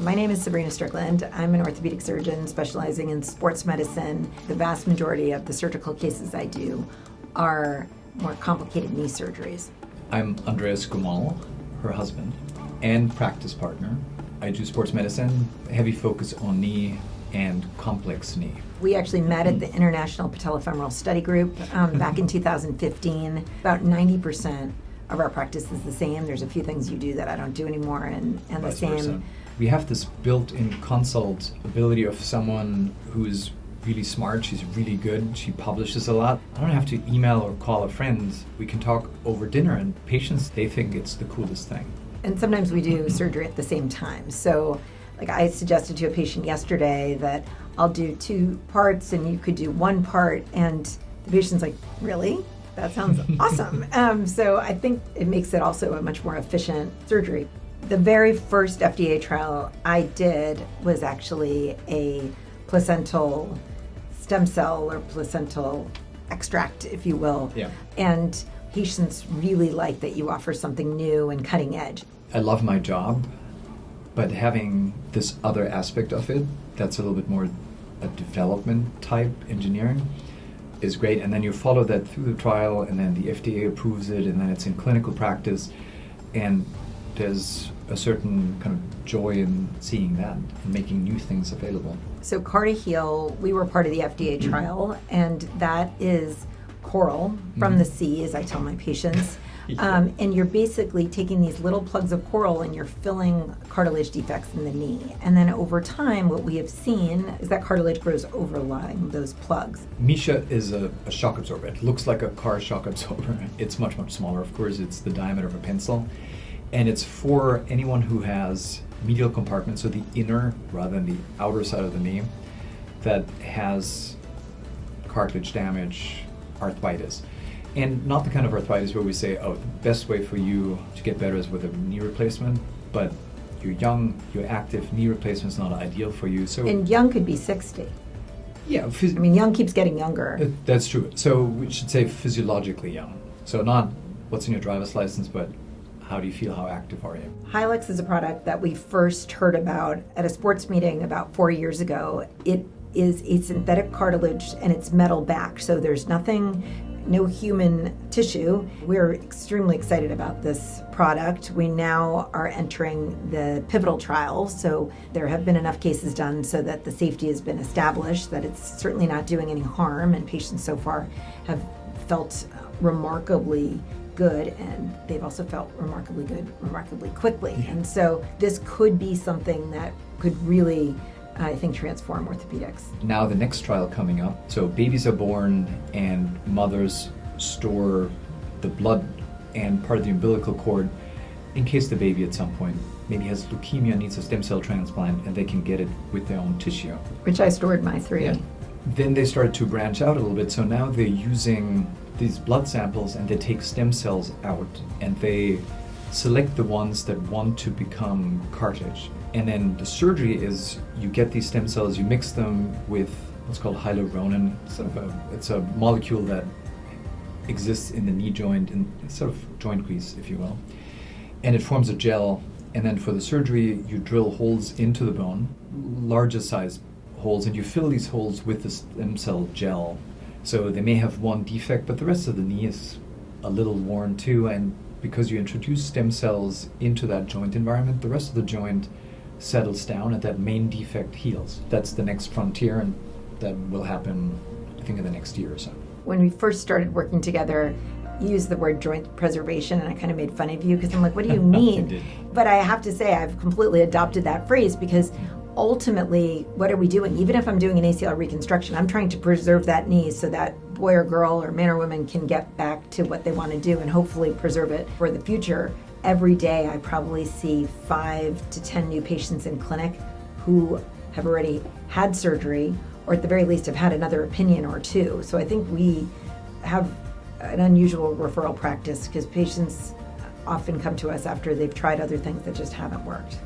My name is Dr Strickland. I'm an orthopedic surgeon specializing in sports medicine. The vast majority of the surgical cases I do are more complicated knee surgeries. I'm Andreas Gumal, her husband, and practice partner. I do sports medicine, heavy focus on knee and complex knee. We actually met at the International Patellofemoral Study Group back in 2015. About 90% of our practice is the same. There's a few things you do that I don't do anymore, and the same. Versa. We have this built-in consult ability of someone who's really smart, she's really good, she publishes a lot. I don't have to email or call a friend. We can talk over dinner, and patients, they think it's the coolest thing. And sometimes we do surgery at the same time. So like I suggested to a patient yesterday that I'll do 2 parts and you could do 1 part, and the patient's like, really? That sounds awesome. So I think it makes it also a much more efficient surgery. The very first FDA trial I did was actually a placental stem cell or placental extract, if you will. Yeah. And patients really like that you offer something new and cutting edge. I love my job, but having this other aspect of it, that's a little bit more a development type engineering, is great. And then you follow that through the trial, and then the FDA approves it, and then it's in clinical practice. And there's a certain kind of joy in seeing that and making new things available. So CartiHeal, we were part of the FDA trial, and that is coral from the sea, as I tell my patients. And you're basically taking these little plugs of coral and you're filling cartilage defects in the knee. And then over time, what we have seen is that cartilage grows overlying those plugs. MISHA is a shock absorber. It looks like a car shock absorber. It's much, much smaller. Of course, it's the diameter of a pencil. And it's for anyone who has medial compartment, so the inner rather than the outer side of the knee, that has cartilage damage, arthritis. And not the kind of arthritis where we say, oh, the best way for you to get better is with a knee replacement, but you're young, you're active, knee replacement is not ideal for you. So, and young could be 60. Yeah. I mean, young keeps getting younger. That's true. So we should say physiologically young. So not what's in your driver's license, but how do you feel, how active are you? Hyalex is a product that we first heard about at a sports meeting about 4 years ago. It is a synthetic cartilage and it's metal backed, so there's no human tissue. We're extremely excited about this product. We now are entering the pivotal trial, so there have been enough cases done so that the safety has been established, that it's certainly not doing any harm, and patients so far have felt remarkably good, and they've also felt remarkably good remarkably quickly. Yeah. And so this could be something that could really, I think, transform orthopedics. Now the next trial coming up, so babies are born and mothers store the blood and part of the umbilical cord in case the baby at some point maybe has leukemia, needs a stem cell transplant, and they can get it with their own tissue. Which I stored my 3. Yeah. Then they started to branch out a little bit, so now they're using these blood samples and they take stem cells out and they select the ones that want to become cartilage. And then the surgery is you get these stem cells, you mix them with what's called hyaluronan. It's a molecule that exists in the knee joint, and it's sort of joint grease, if you will. And it forms a gel. And then for the surgery, you drill holes into the bone, larger size holes, and you fill these holes with the stem cell gel. So they may have one defect, but the rest of the knee is a little worn too. And because you introduce stem cells into that joint environment, the rest of the joint settles down and that main defect heals. That's the next frontier, and that will happen, I think, in the next year or so. When we first started working together, you used the word joint preservation, and I kind of made fun of you because I'm like, what do you mean? But I have to say I've completely adopted that phrase, because ultimately, what are we doing? Even if I'm doing an ACL reconstruction, I'm trying to preserve that knee so that boy or girl or man or woman can get back to what they want to do and hopefully preserve it for the future. Every day I probably see 5 to 10 new patients in clinic who have already had surgery, or at the very least have had another opinion or 2. So I think we have an unusual referral practice because patients often come to us after they've tried other things that just haven't worked.